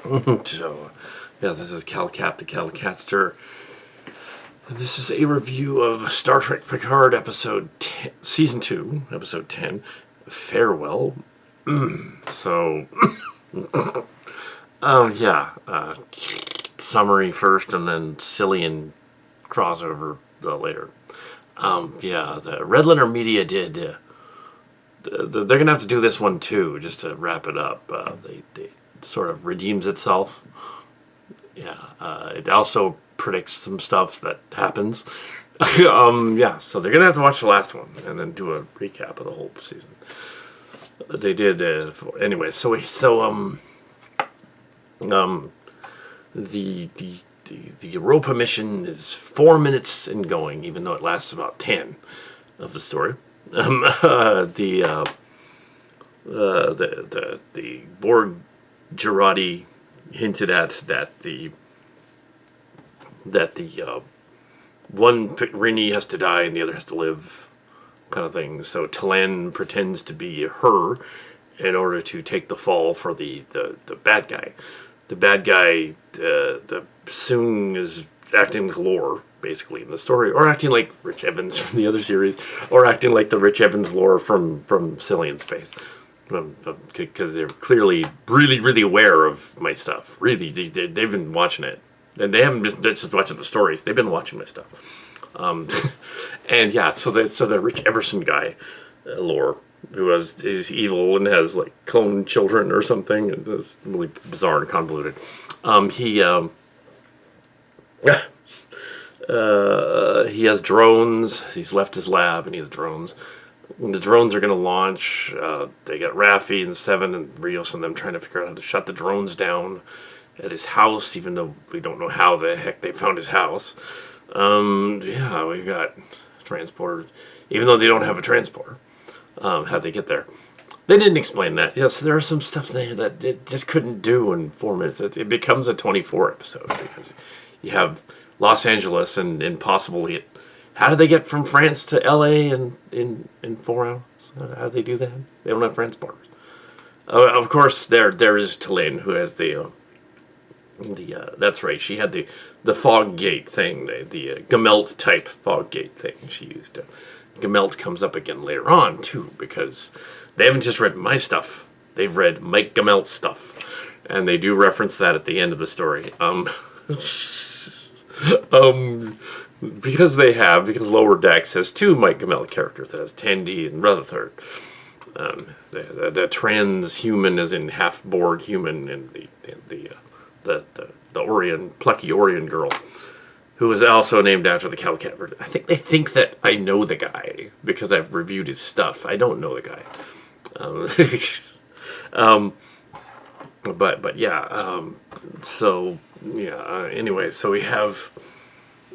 So, yeah, this is CalCat the Calcatster. And this is a review of Star Trek Picard episode 10, season 2, episode 10, Farewell. So, summary first and then Sillian crossover later. The Red Letter Media did. They're gonna have to do this one too, just to wrap it up. They sort of redeems itself. It also predicts some stuff that happens. So they're gonna have to watch the last one and then do a recap of the whole season. They did anyway. The Europa mission is 4 minutes in going, even though it lasts about 10 of the story. The Borg Girardi hinted at that the one Rini has to die and the other has to live, kind of thing. So Talan pretends to be her in order to take the fall for the bad guy. The bad guy, the Soong is acting like Lore, basically, in the story, or acting like Rich Evans from the other series, or acting like the Rich Evans Lore from Sillian Space. Because they're clearly really, really aware of my stuff. Really, they've been watching it. And they haven't been just watching the stories. They've been watching my stuff. So the Rich Everson guy, Lore, who is evil and has like clone children or something. It's really bizarre and convoluted. He has drones. He's left his lab and he has drones. When the drones are going to launch, they got Raffi and Seven and Rios and them trying to figure out how to shut the drones down at his house, even though we don't know how the heck they found his house. We got transporters, even though they don't have a transporter. How'd they get there? They didn't explain that. Yes, there are some stuff there that it just couldn't do in 4 minutes. It becomes a 24 episode because you have Los Angeles and possibly how did they get from France to LA in 4 hours? How do they do that? They don't have transporters. Of course, there is Tulane, who has the that's right. She had the fog gate thing, the Gemelt type fog gate thing she used. Gemelt comes up again later on too, because they haven't just read my stuff; they've read Mike Gemelt's stuff, and they do reference that at the end of the story. Because Lower Decks has 2 Mike Gemelt characters. It has Tandy and Rutherford. The transhuman, as in half Borg human, and the Orion, plucky Orion girl, who is also named after the CalCat. I think they think that I know the guy because I've reviewed his stuff. I don't know the guy. Anyway, so we have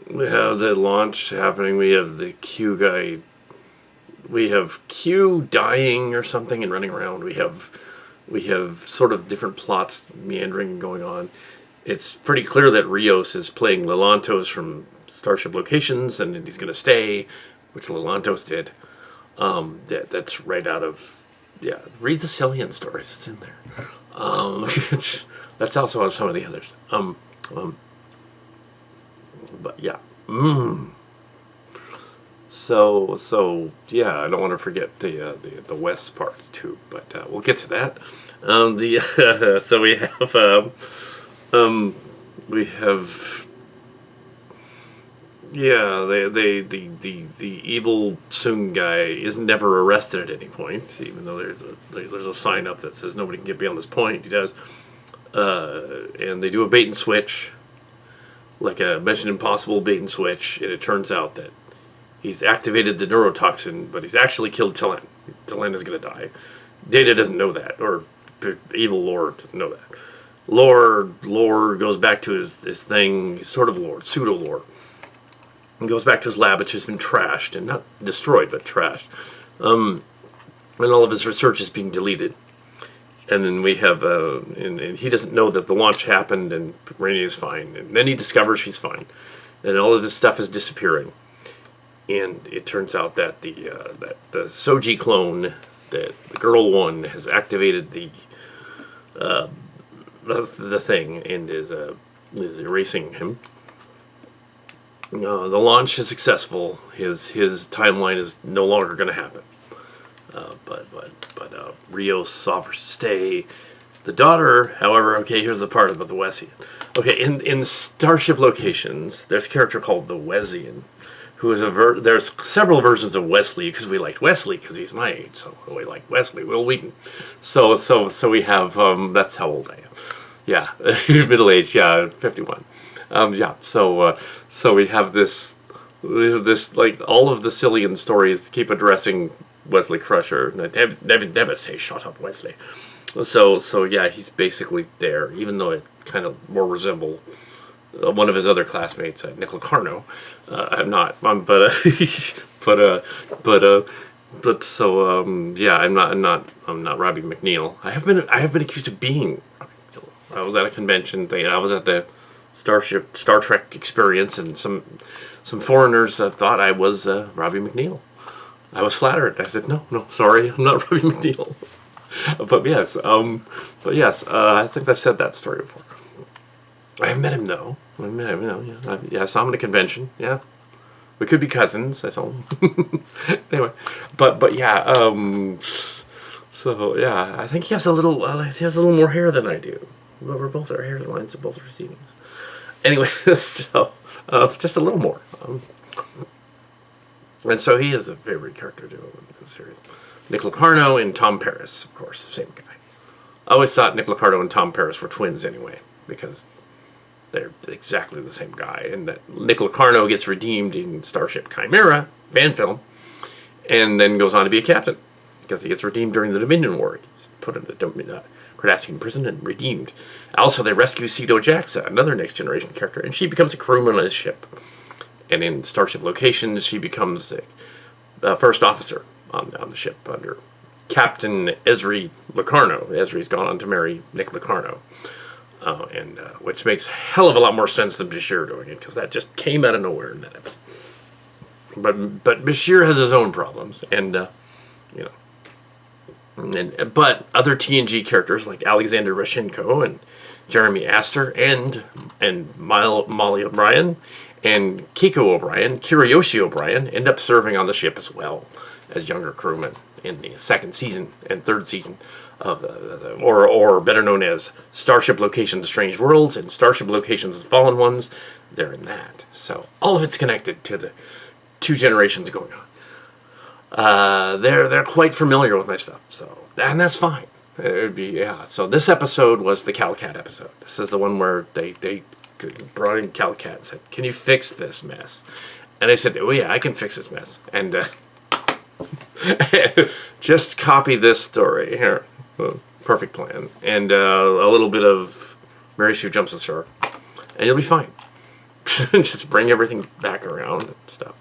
the launch happening. We have the Q guy. We have Q dying or something and running around. We have sort of different plots meandering going on. It's pretty clear that Rios is playing Lelantos from Starship Locations, and he's going to stay, which Lelantos did. That's right out of read the Sillian stories. It's in there. That's also on some of the others. I don't want to forget the West part too, but we'll get to that. The evil Soong guy is never arrested at any point, even though there's a sign up that says nobody can get beyond this point. He does, and they do a bait and switch, like a Mission Impossible bait and switch, and it turns out that he's activated the neurotoxin, but he's actually killed Talan. Talan is going to die. Data doesn't know that, or evil Lore doesn't know that. Lore goes back to his thing. He's sort of Lore, pseudo Lore. He goes back to his lab, which has been trashed, and not destroyed, but trashed. And all of his research is being deleted. And then we have, and he doesn't know that the launch happened, and Rainey is fine. And then he discovers she's fine, and all of his stuff is disappearing. And it turns out that the Soji clone, the girl one, has activated the the thing and is erasing him. The launch is successful. His timeline is no longer going to happen. But Rios offers to stay. The daughter, however, okay, here's the part about the Wesian. Okay, in Starship locations, there's a character called the Wesian, who is there's several versions of Wesley, because we liked Wesley because he's my age, so we like Wesley, Will Wheaton. So we have, that's how old I am. Yeah, middle age, yeah, 51. Yeah, so we have this, like, all of the Sillian stories keep addressing Wesley Crusher. Never say shut up, Wesley. So yeah, he's basically there, even though it kind of more resemble one of his other classmates, Nick Locarno. I'm not, but so yeah, I'm not Robbie McNeil. I have been accused of being Robbie McNeil. I was at a convention thing. I was at the Star Trek experience, and some foreigners thought I was Robbie McNeil. I was flattered. I said, no, sorry, I'm not Robbie McNeil. But yes, I think I've said that story before. I have met him though. I met him, yeah. I saw him at a convention. Yeah, we could be cousins. I told him. Anyway, but yeah. So yeah, I think he has a little more hair than I do. But our hairlines are both receding. Anyway, so just a little more. And so he is a favorite character to in the series. Nick Locarno and Tom Paris, of course, same guy. I always thought Nick Locarno and Tom Paris were twins anyway, because they're exactly the same guy. And that Nick Locarno gets redeemed in Starship Chimera, fan film, and then goes on to be a captain, because he gets redeemed during the Dominion War. He's put in the Cardassian prison and redeemed. Also, they rescue Cedo Jaxa, another Next Generation character, and she becomes a crewman on his ship. And in Starship locations, she becomes a first officer on the ship under Captain Ezri Locarno. Ezri's gone on to marry Nick Locarno, and which makes a hell of a lot more sense than Bashir doing it, because that just came out of nowhere in that episode. But Bashir has his own problems, and but other TNG characters like Alexander Rashenko and Jeremy Astor and Molly O'Brien and Kiko O'Brien, Kiriyoshi O'Brien, end up serving on the ship as well as younger crewmen in the second season and third season of or better known as Starship Locations Strange Worlds and Starship Locations Fallen Ones. They're in that. So all of it's connected to the two generations going on. They're quite familiar with my stuff, so and that's fine. It would be, yeah. So this episode was the Calcat episode. This is the one where they brought in Calcat and said, "Can you fix this mess?" And I said, "Oh yeah, I can fix this mess." And just copy this story here. Perfect plan. And a little bit of Mary Sue Jumps the Shark, and you'll be fine. Just bring everything back around and stuff.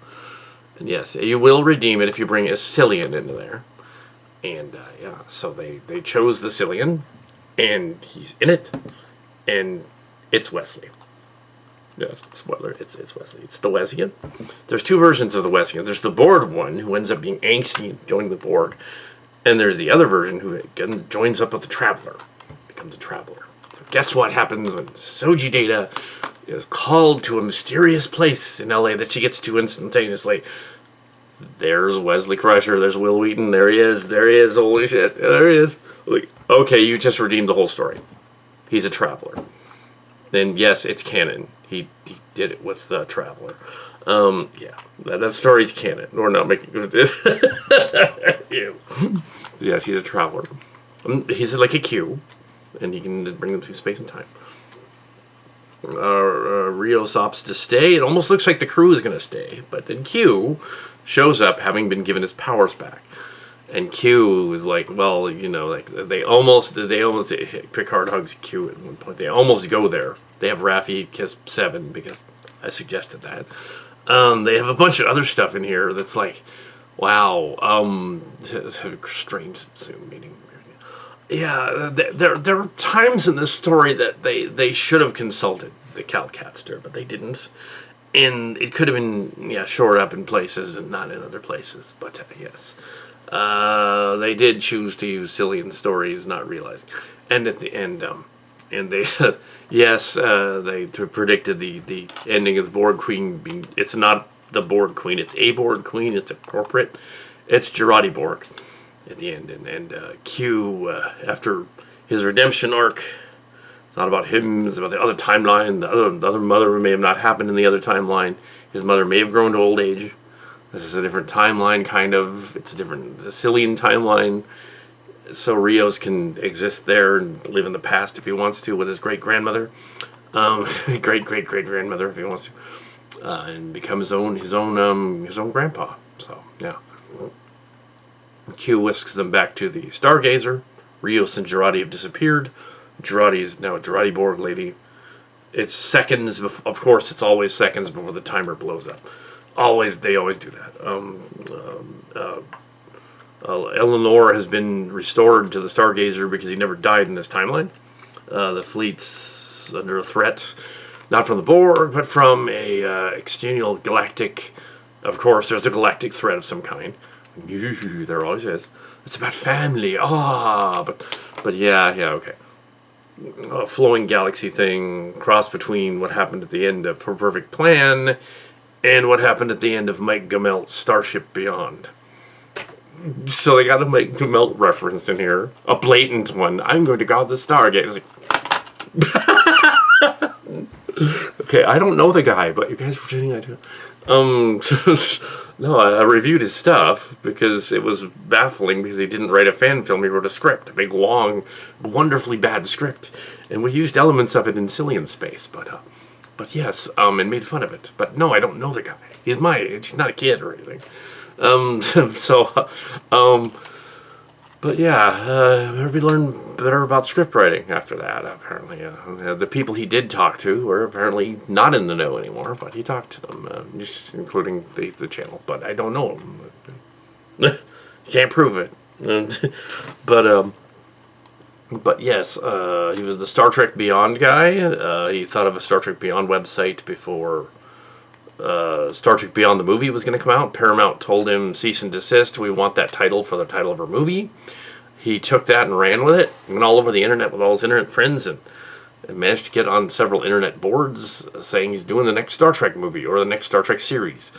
And yes, you will redeem it if you bring a Sillian into there. And yeah, so they chose the Sillian, and he's in it, and it's Wesley. Yes, spoiler, it's Wesley. It's the Wesian. There's two versions of the Wesian. There's the Borg one, who ends up being angsty and joining the Borg, and there's the other version who again joins up with the Traveler, becomes a Traveler. So guess what happens when Soji Data is called to a mysterious place in LA that she gets to instantaneously? There's Wesley Crusher, there's Will Wheaton, there he is, holy shit, there he is. Like, okay, you just redeemed the whole story. He's a Traveler. Then yes, it's canon. He did it with the Traveler. Yeah, that story's canon. We're not making you. Yeah, she's a Traveler. He's like a Q, and he can just bring them through space and time. Rios opts to stay. It almost looks like the crew is going to stay, but then Q shows up having been given his powers back. And Q is like, well, like they almost Picard hugs Q at one point. They almost go there. They have Raffi kiss Seven because I suggested that. They have a bunch of other stuff in here that's like, wow, strange Zoom meeting. Yeah, there are times in this story that they should have consulted the Calcatster, but they didn't. And it could have been, shored up in places and not in other places. But yes, they did choose to use Sillian stories, not realizing. And at the end, and they, yes, they predicted the ending of the Borg Queen being. It's not the Borg Queen. It's a Borg Queen. It's a corporate. It's Jurati Borg at the end, and Q after his redemption arc. It's not about him. It's about the other timeline. The other mother may have not happened in the other timeline. His mother may have grown to old age. This is a different timeline, kind of. It's a different Sillian timeline. So Rios can exist there and live in the past if he wants to with his great-grandmother. Great-great-great-grandmother if he wants to. And become his own grandpa. So, yeah. Q whisks them back to the Stargazer. Rios and Jurati have disappeared. Jurati is now a Jurati Borg lady. It's seconds, of course, it's always seconds before the timer blows up. They always do that. Eleanor has been restored to the Stargazer because he never died in this timeline. The fleet's under a threat, not from the Borg, but from a external galactic. Of course, there's a galactic threat of some kind. There always is. It's about family. But yeah, okay. A flowing galaxy thing, cross between what happened at the end of Her Perfect Plan and what happened at the end of Mike Gamelt's Starship Beyond. So they got a Mike Gamelt reference in here, a blatant one. I'm going to guard the Stargate. Okay, I don't know the guy, but you guys are pretending I do. No, I reviewed his stuff because it was baffling because he didn't write a fan film. He wrote a script, a big, long, wonderfully bad script. And we used elements of it in Sillian space, but yes, and made fun of it. But no, I don't know the guy. He's my age. He's not a kid or anything. But yeah, we learned better about script writing after that, apparently. The people he did talk to were apparently not in the know anymore, but he talked to them, just including the channel. But I don't know him. Can't prove it. But yes, he was the Star Trek Beyond guy. He thought of a Star Trek Beyond website before Star Trek Beyond the movie was going to come out. Paramount told him, cease and desist, we want that title for the title of our movie. He took that and ran with it, went all over the internet with all his internet friends, and managed to get on several internet boards saying he's doing the next Star Trek movie or the next Star Trek series.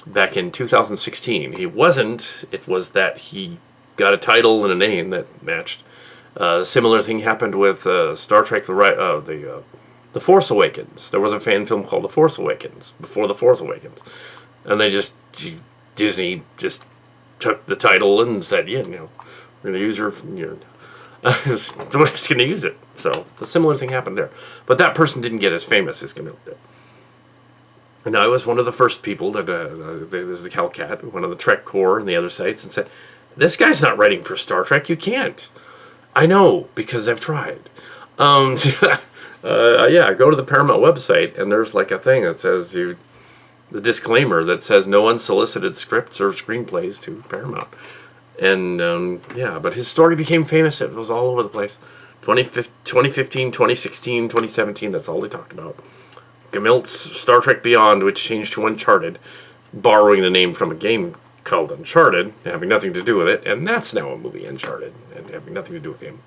Back in 2016. He wasn't. It was that he got a title and a name that matched. Similar thing happened with Star Trek, The Force Awakens. There was a fan film called The Force Awakens, before The Force Awakens. And Disney just took the title and said, yeah, we're going to use we're just going to use it. So, the similar thing happened there. But that person didn't get as famous as Camille did. And I was one of the first people that, there's the Hellcat, one of the Trek Core and the other sites, and said, this guy's not writing for Star Trek, you can't. I know, because I've tried. Go to the Paramount website, and there's like a thing that says the disclaimer that says no unsolicited scripts or screenplays to Paramount. And, but his story became famous. It was all over the place. 2015, 2016, 2017, that's all they talked about. Gamelt's Star Trek Beyond, which changed to Uncharted, borrowing the name from a game called Uncharted, having nothing to do with it, and that's now a movie, Uncharted, and having nothing to do with him.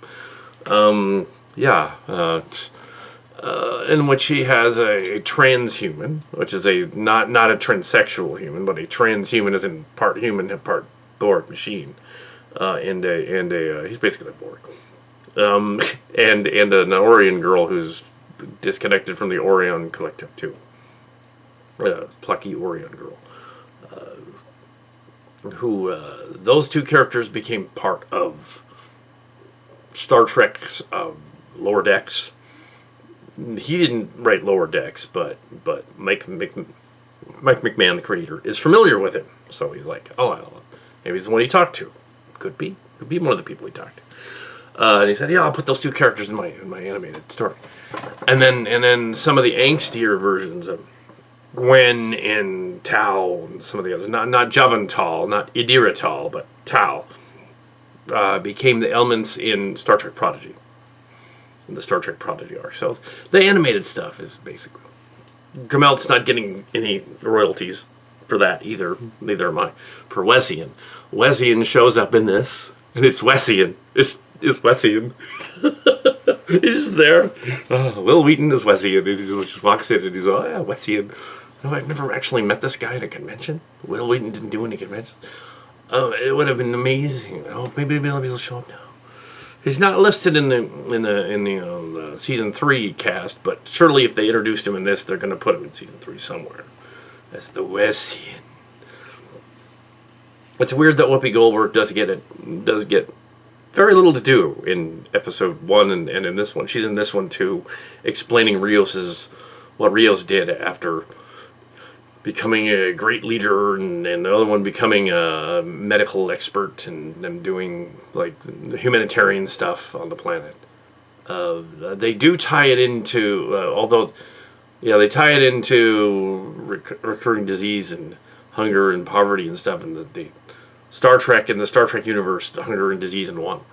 In which he has a transhuman, which is not a transsexual human, but a transhuman as in part human and part Borg machine, and he's basically a Borg, and an Orion girl who's disconnected from the Orion Collective too, plucky Orion girl, who those two characters became part of Star Trek's Lower Decks. He didn't write Lower Decks, but Mike McMahon, the creator, is familiar with him. So he's like, maybe he's the one he talked to. Could be one of the people he talked to. And he said, I'll put those two characters in my animated story. And then some of the angstier versions of Gwen and Tal and some of the others, not Javantal, not Idiratal, but Tal, became the elements in Star Trek Prodigy. The Star Trek Prodigy arc. So the animated stuff is basically... Gamelt's not getting any royalties for that either. Neither am I. For Wessian. Wessian shows up in this, and it's Wessian. It's Wessian. He's just there. Will Wheaton is Wesleyan, and he just walks in and he's like, oh yeah, Wesleyan. No, I've never actually met this guy at a convention. Will Wheaton didn't do any conventions. Oh, it would have been amazing. Oh, maybe he'll show up now. He's not listed in the season 3 cast, but surely if they introduced him in this, they're going to put him in season 3 somewhere as the Wesleyan. It's weird that Whoopi Goldberg does get very little to do in episode 1 and in this one. She's in this one too, explaining what Rios did after becoming a great leader, and the other one becoming a medical expert, and them doing like humanitarian stuff on the planet. They do tie it into, they tie it into recurring disease and hunger and poverty and stuff, and the Star Trek in the Star Trek universe, the hunger and disease and want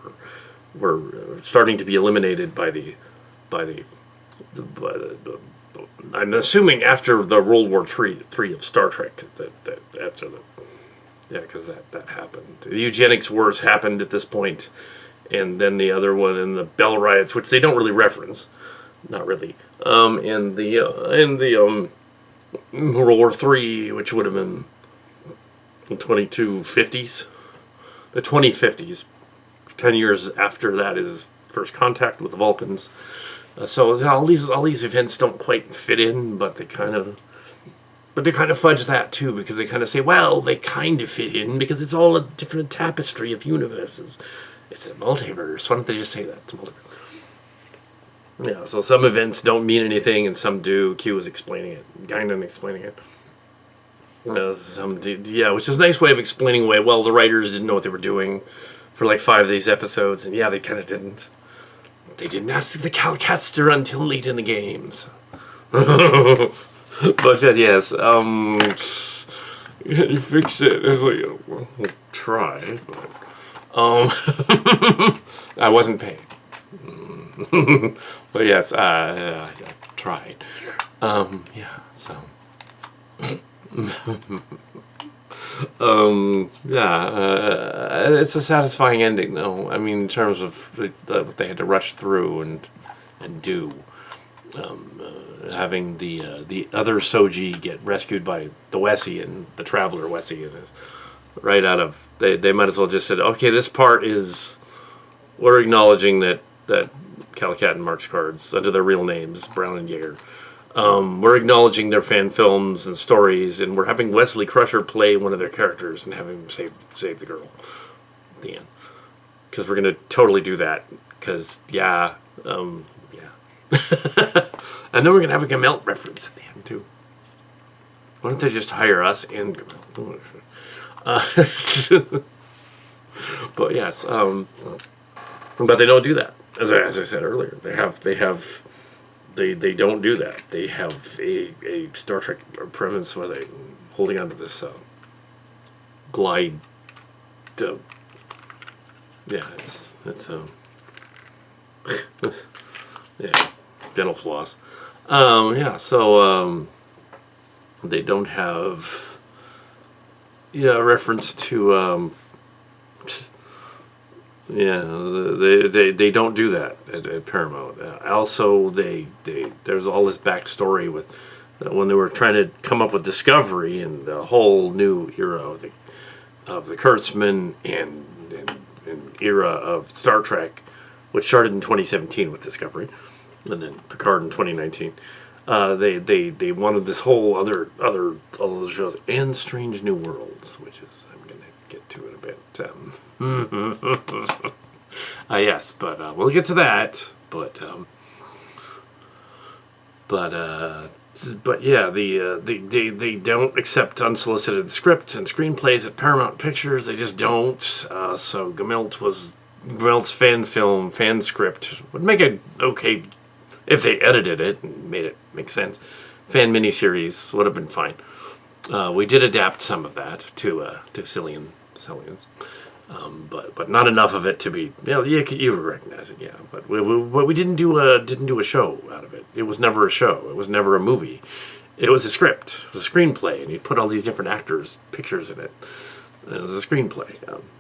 were starting to be eliminated by the I'm assuming after the World War III of Star Trek that's because that happened. The eugenics wars happened at this point, and then the other one and the Bell riots, which they don't really reference, not really. In the World War III, which would have been the 2250s, the 2050s, 10 years after that is first contact with the Vulcans. So all these events don't quite fit in, but they kind of fudge that too, because they kind of say, well, they kind of fit in because it's all a different tapestry of universes. It's a multiverse. Why don't they just say that? It's a multiverse. Yeah. So some events don't mean anything, and some do. Q is explaining it. Guinan explaining it. Which is a nice way of explaining away. Well, the writers didn't know what they were doing for like 5 of these episodes, and they kind of didn't. They didn't ask the Calcatster until late in the games. But yes, you fix it. We'll try. But, I wasn't paid. But yes, I tried. So. It's a satisfying ending, though. I mean, in terms of what they had to rush through and do. Having the other Soji get rescued by the Wesleyan, the Traveler Wesleyan, is right out of. They might as well just said, okay, this part is we're acknowledging that Calicat and Mark's cards under their real names, Brown and Yeager. We're acknowledging their fan films and stories, and we're having Wesley Crusher play one of their characters and having him save the girl at the end. Because we're going to totally do that. Because, and then we're going to have a Gamelt reference at the end, too. Why don't they just hire us and Gamelt? But yes, but they don't do that. As I said earlier, They don't do that. They have a Star Trek premise where they're holding onto this glide. It's dental floss. So they don't have reference to they don't do that at Paramount. Also, there's all this backstory with when they were trying to come up with Discovery and the whole new era of the Kurtzman and era of Star Trek, which started in 2017 with Discovery, and then Picard in 2019. They wanted this whole other shows and Strange New Worlds, which is I'm gonna get to in a bit. Yes, but we'll get to that. But yeah, they don't accept unsolicited scripts and screenplays at Paramount Pictures. They just don't. So Gamelt's fan script would make it okay if they edited it and made it make sense. Fan miniseries would have been fine. We did adapt some of that to Sillians. But not enough of it to be you would recognize it, but we didn't do a show out of it. It was never a show. It was never a movie. It was a script. It was a screenplay, and you put all these different actors' pictures in it. It was a screenplay,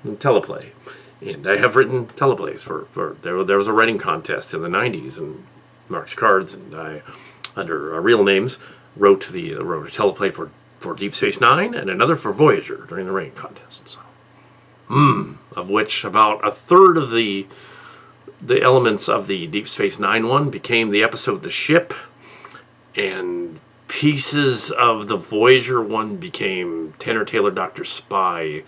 teleplay, And I have written teleplays for there was a writing contest in the 90s and marks cards, and I, under real names, wrote a teleplay for Deep Space Nine and another for Voyager during the writing contest. So, of which about a third of the elements of the Deep Space Nine one became the episode The Ship, and pieces of the Voyager one became Tanner Taylor Dr. Spy,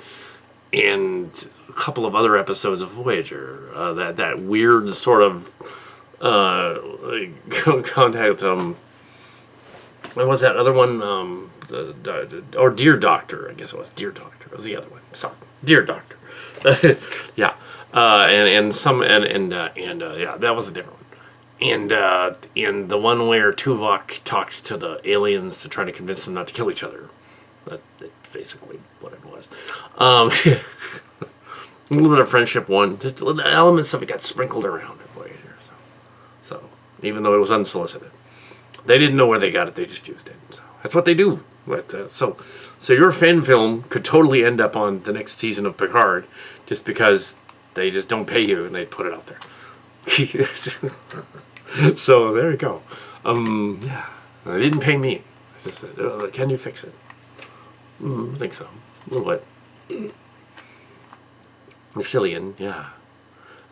and a couple of other episodes of Voyager. That weird sort of contact. What was that other one? Or Dear Doctor, I guess it was. Dear Doctor. It was the other one. Sorry, Dear Doctor. Yeah, yeah, that was a different one. And the one where Tuvok talks to the aliens to try to convince them not to kill each other. That's basically what it was. A little bit of friendship one. The elements of it got sprinkled around in Voyager. So even though it was unsolicited, they didn't know where they got it. They just used it. So that's what they do. But so your fan film could totally end up on the next season of Picard, just because they just don't pay you and they put it out there. So there you go. Yeah, they didn't pay me. I just said, "Can you fix it?" I think so. A little bit. Sillian, yeah.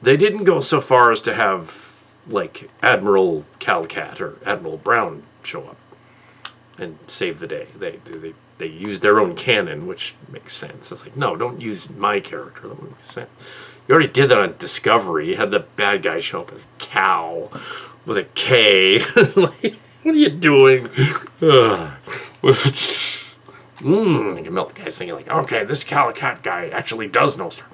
They didn't go so far as to have, like, Admiral Calcat or Admiral Brown show up and save the day. They used their own canon, which makes sense. It's like, no, don't use my character. That makes sense. You already did that on Discovery. You had the bad guy show up as Cal with a K. Like, what are you doing? You can melt the guy's thinking, like, okay, this Calicat guy actually does know Star.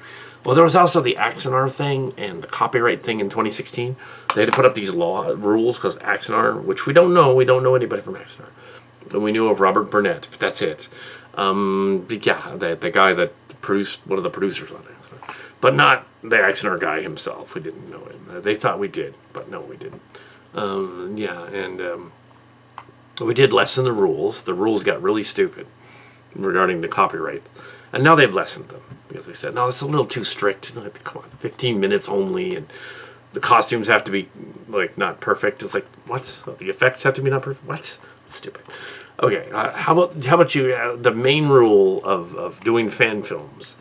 Well, there was also the Axanar thing and the copyright thing in 2016. They had to put up these rules because Axanar, which we don't know anybody from Axanar. And we knew of Robert Burnett, but that's it. Yeah, the guy that produced, one of the producers on Axanar. But not the Axanar guy himself. We didn't know him. They thought we did, but no, we didn't. Yeah, and we did lessen the rules. The rules got really stupid regarding the copyright. And now they've lessened them, because they said, no, it's a little too strict. Come on, 15 minutes only, and the costumes have to be, like, not perfect. It's like, what? The effects have to be not perfect? What? That's stupid. Okay, how about you, the main rule of doing fan films,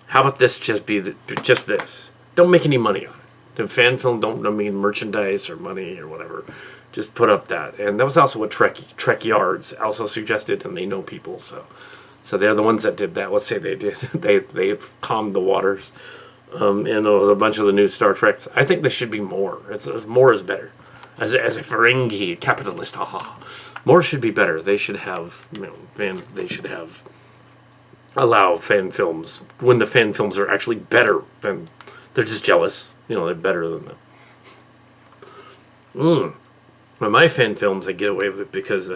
how about this just be just this? Don't make any money on it. The fan film don't mean merchandise or money or whatever. Just put up that. And that was also what Trek Yards also suggested, and they know people, so they're the ones that did that. Let's say they did. They calmed the waters. And there was a bunch of the new Star Treks. I think there should be more. More is better. As a Ferengi capitalist, haha. More should be better. They should have, they should have allow fan films when the fan films are actually better than, they're just jealous. They're better than them. Well, my fan films, I get away with it because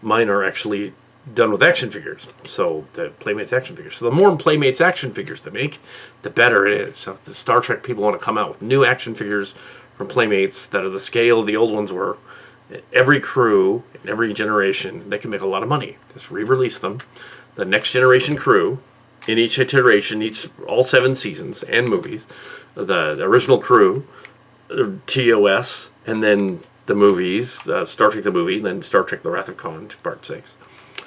mine are actually done with action figures. So the Playmates action figures. So the more Playmates action figures they make, the better it is. So if the Star Trek people want to come out with new action figures from Playmates that are the scale the old ones were, every crew, in every generation, they can make a lot of money. Just re-release them. The next generation crew, in each iteration, all 7 seasons and movies, the original crew, TOS, and then the movies, Star Trek the movie, then Star Trek The Wrath of Khan, Part 6.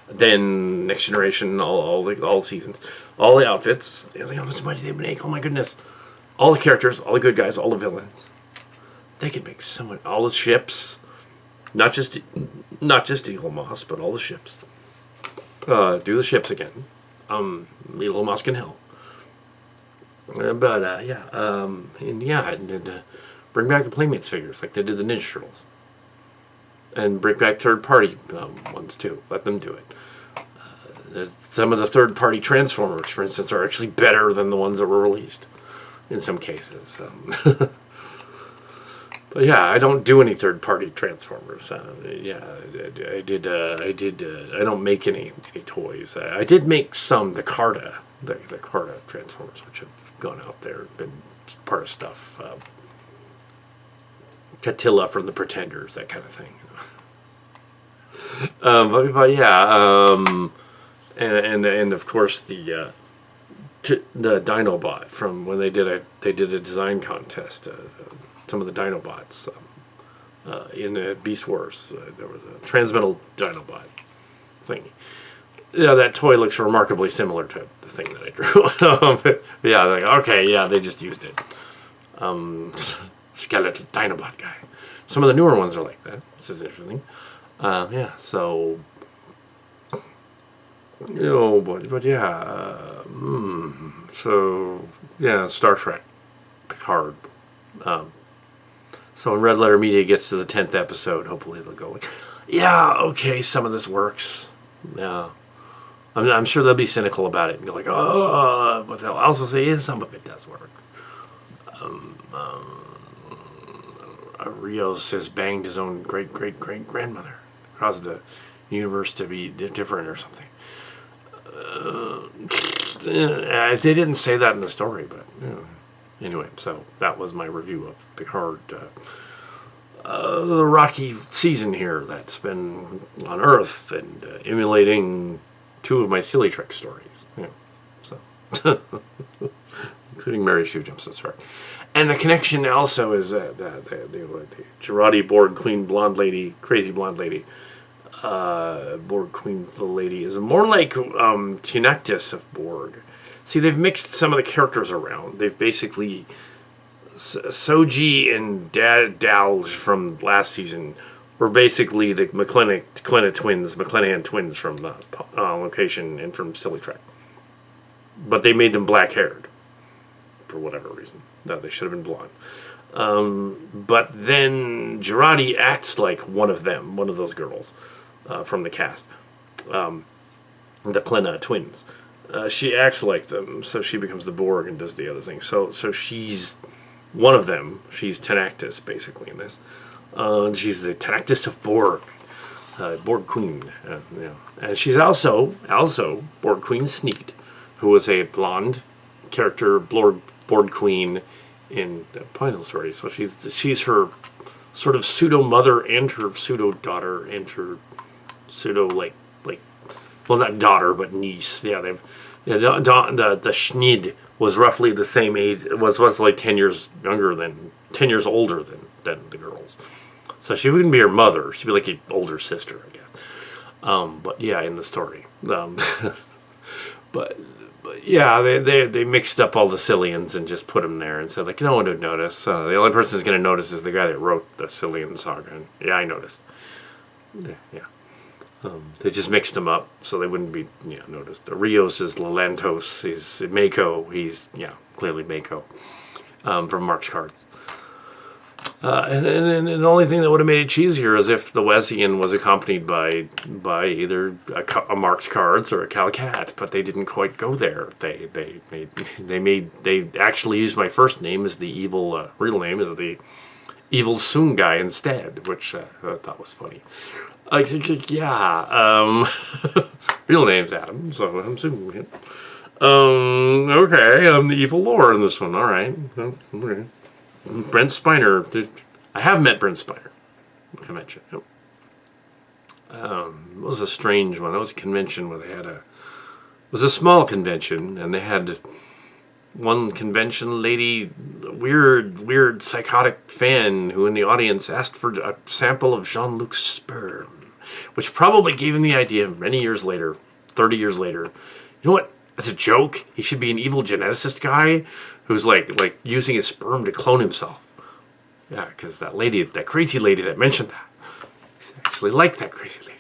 Then Next Generation, all seasons, all the outfits. How much money they make? Oh my goodness! All the characters, all the good guys, all the villains. They can make so much. All the ships, not just Eagle Moss, but all the ships. Do the ships again. Eagle Moss can help. And bring back the Playmates figures like they did the Ninja Turtles. And bring back third-party ones, too. Let them do it. Some of the third-party Transformers, for instance, are actually better than the ones that were released, in some cases. But yeah, I don't do any third-party Transformers. I don't make any toys. I did make some, the Carta Transformers, which have gone out there, been part of stuff. Catilla from the Pretenders, that kind of thing. And of course the the Dinobot from when they did a design contest. Some of the Dinobots in Beast Wars. There was a transmetal Dinobot thing. Yeah, that toy looks remarkably similar to the thing that I drew. Yeah, like, okay, yeah, they just used it. Skeletal Dinobot guy. Some of the newer ones are like that. This is interesting. Yeah, so... but yeah. So, yeah, Star Trek Picard. So when Red Letter Media gets to the 10th episode, hopefully they'll go, yeah, okay, some of this works. Yeah. I'm sure they'll be cynical about it and go like, oh, but they'll also say, yeah, some of it does work. Rios has banged his own great-great-great-grandmother, caused the universe to be different or something. They didn't say that in the story, but anyway, so that was my review of Picard. The rocky season here that's been on Earth and emulating two of my Silly Trek stories. Yeah, so including Mary Sue jumps this right. And the connection also is that the Girardi Borg Queen blonde lady, crazy blonde lady, Borg Queen the lady is more like Tenectus of Borg. See, they've mixed some of the characters around. They've basically Soji and Dalge from last season were basically the McClanahan twins from the location and from Silly Trek. But they made them black-haired for whatever reason. No, they should have been blonde. But then Girardi acts like one of them, one of those girls from the cast, the Klena twins. She acts like them, so she becomes the Borg and does the other thing. So she's one of them. She's Tenactus, basically, in this. She's the Tenactus of Borg, Borg Queen. And she's also Borg Queen Sneed, who was a blonde character, Borg Queen in the final story. So she's her sort of pseudo mother and her pseudo daughter and her pseudo well, not daughter but niece. Yeah, the Schneid was roughly the same age. Was like 10 years older than the girls. So she wouldn't be her mother. She'd be like an older sister, I guess. But yeah, in the story. But yeah, they mixed up all the Sillians and just put them there and said, like, no one would notice. The only person who's going to notice is the guy that wrote the Sillian saga. And yeah, I noticed. Yeah. They just mixed them up so they wouldn't be noticed. The Rios is Lelantos. He's Mako. He's, clearly Mako from Mark's cards. And the only thing that would have made it cheesier is if the Wesian was accompanied by either a Mark's cards or a Calicat, but they didn't quite go there. They actually used my first name as the evil real name as the evil Soon guy instead, which I thought was funny. Real name's Adam, so I'm Soon. Okay, I'm the evil lore in this one. All right. Okay. Brent Spiner. I have met Brent Spiner. Convention. Yep. It was a strange one. That was a convention where they had it was a small convention, and they had one convention lady, weird psychotic fan who in the audience asked for a sample of Jean-Luc's sperm, which probably gave him the idea many years later, 30 years later, you know what? As a joke, he should be an evil geneticist guy who's like using his sperm to clone himself. Yeah, because that crazy lady that mentioned that, he's actually like that crazy lady.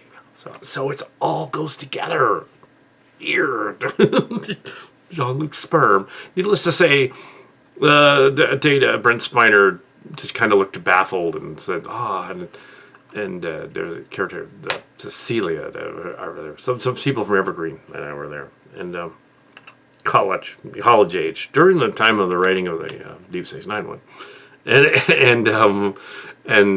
So it's all goes together. Weird. Jean-Luc's sperm. Needless to say, Data Brent Spiner just kind of looked baffled and said, and there's a character, Cecilia, some people from Evergreen were there, and college age during the time of the writing of the Deep Space Nine one, and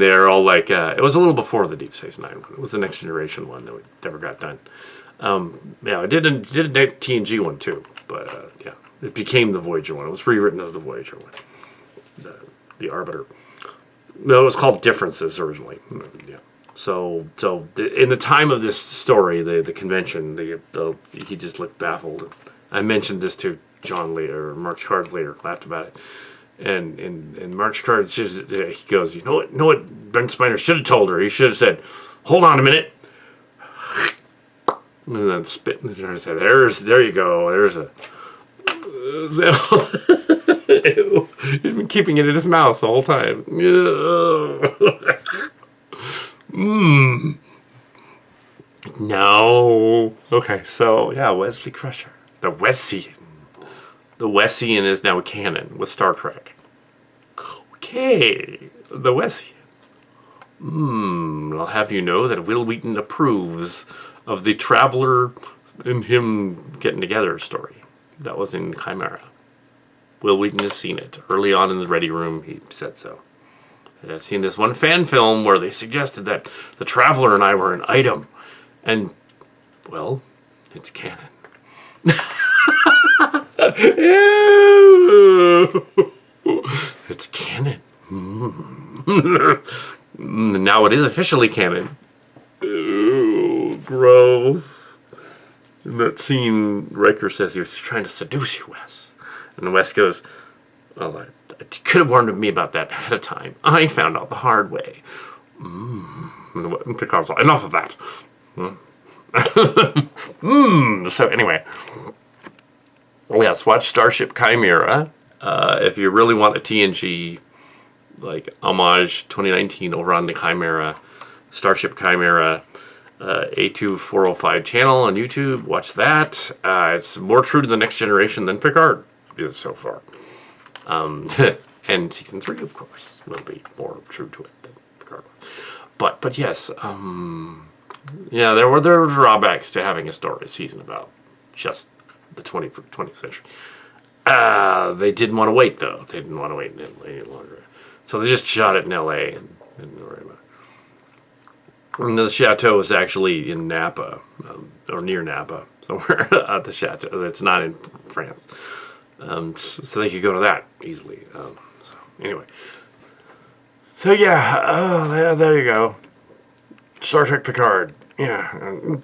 they're all like, it was a little before the Deep Space Nine one. It was the Next Generation one that never got done. I did a TNG one too, but it became the Voyager one. It was rewritten as the Voyager one, the Arbiter. No, it was called Differences originally. Yeah. So in the time of this story, the convention, he just looked baffled. I mentioned this to John later, or Mark Picard later laughed about it. And Mark Picard says, he goes, you know what Brent Spiner should have told her? He should have said, hold on a minute. And then spit in the jar and said, there you go. There's a... He's been keeping it in his mouth the whole time. No. Okay, so yeah, Wesley Crusher. The Wessian. The Wessian is now canon with Star Trek. Okay, the Wessian. I'll have you know that Will Wheaton approves of the Traveler and him getting together story. That was in Chimera. Will Wheaton has seen it. Early on in the Ready Room, he said so. And I've seen this one fan film where they suggested that the Traveler and I were an item. And, well, it's canon. It's canon. Now it is officially canon. Ew, gross. In that scene, Riker says he was trying to seduce you, Wes. And Wes goes, well, I could have warned me about that ahead of time. I found out the hard way. And Picard's like, enough of that. So anyway, yes, watch Starship Chimera. If you really want a TNG like homage 2019 over on the Chimera, Starship Chimera, A2405 channel on YouTube, watch that. It's more true to the Next Generation than Picard is so far. And season 3, of course, will be more true to it than Picard was. But yes, yeah, there were drawbacks to having a story season about just the 20th century. They didn't want to wait, though. They didn't want to wait any longer. So they just shot it in L.A. and didn't worry about it. And the chateau is actually in Napa, or near Napa, somewhere at the chateau. It's not in France. So they could go to that easily. So anyway. So yeah, there you go. Star Trek Picard. Yeah.